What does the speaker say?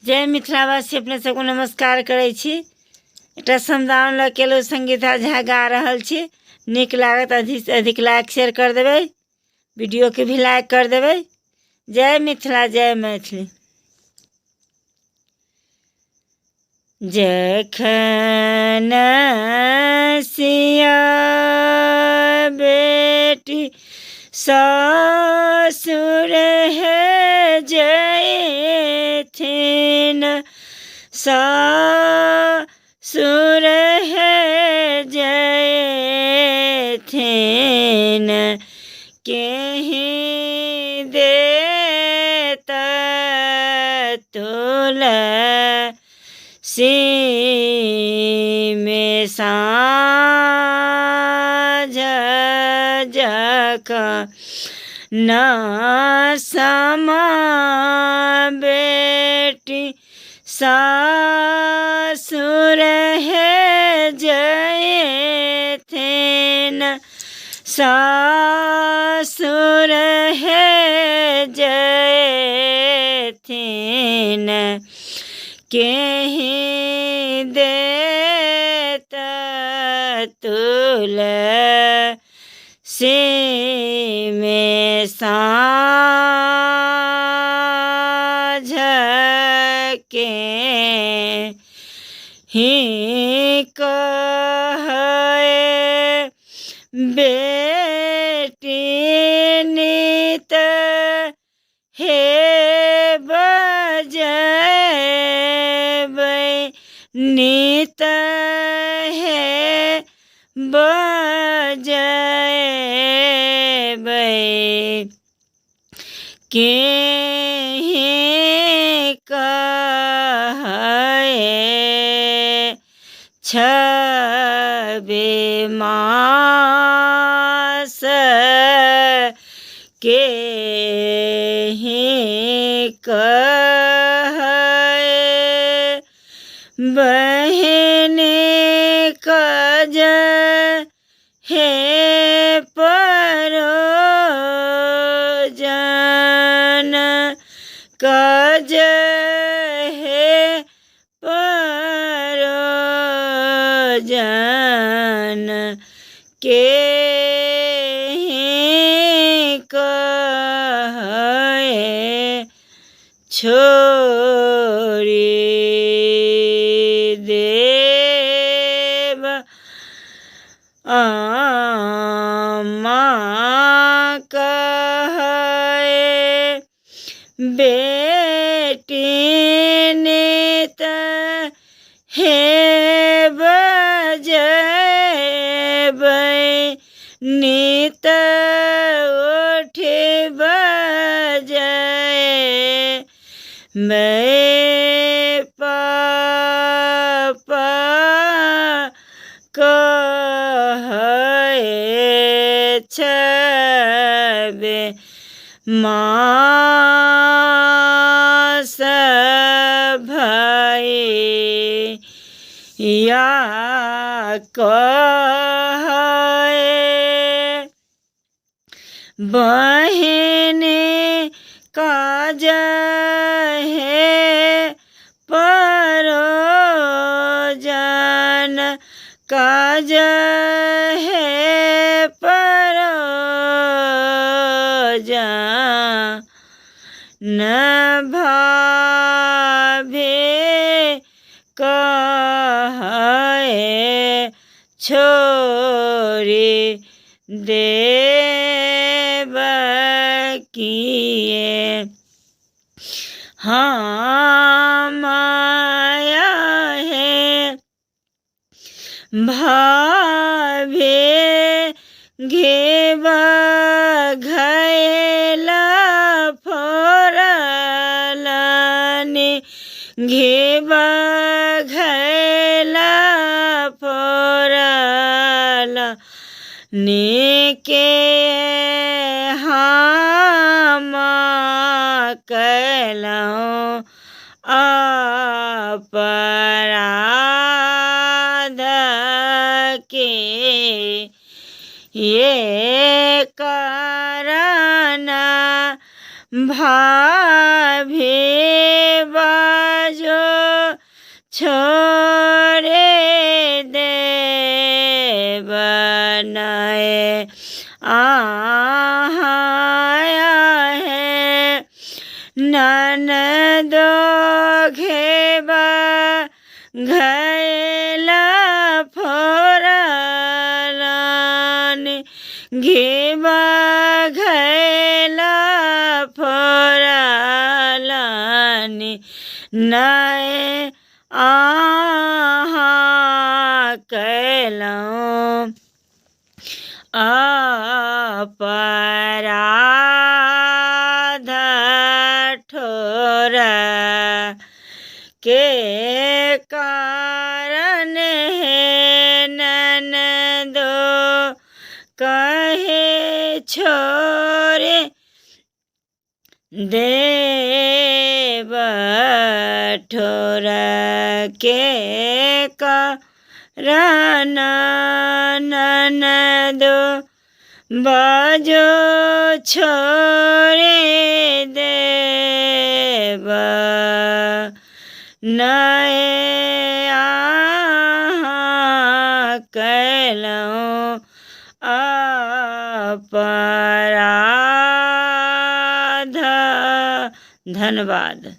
जय मिथिलावासी, अपने सबको नमस्कार करै छी। एकटा समदाउन लऽ के लो संगीता झा गा रहल छी। नीक लागत अधिक से अधिक लाइक शेयर कर देबै, वीडियो के भी लाइक कर देबै। जय मिथिला, जय मैथिली। जखन सिया बेटी ससुर है जयथिन, ससुर है जयथिन, केहि देत तुलसी में साँझ जखन समा बेटी ससुर है जयथिन, ससुर है जयथिन, केहि देत तुलसी में साँझ केहि कहे बेटी नित हे बजबै, नित हे बजबै, केहि कहे छबे मास, केहि कहे बहिनी कज हे परोजन, कज हे परोजन, केहि कहे छोड़ी देव अम्मा, कहे बेटी नित हे बजबै, नित उठि बजबै, पापा कहे छबे मास भाई, या कहे बहिनी काज हे परोजन, काज हे परोजन, भाभी कहे छोड़ी देव किए हम आया है, भाभी घेबा घैला फोरलानी, घेबा घैला फोरलानी, के हम कैलहुँ अपराध के, ये कारण भाभी बाजू छोड़े देव नए आया है ननदो घेबा घैला फोरलन घेबा घैला फोरलन नए कैलौं अपराध ठोर के कारण है ननदो कहे छोरे देव ठोर के कारण ननदो बाजो छोड़े देव नए कैलौं अपराध। धन्यवाद।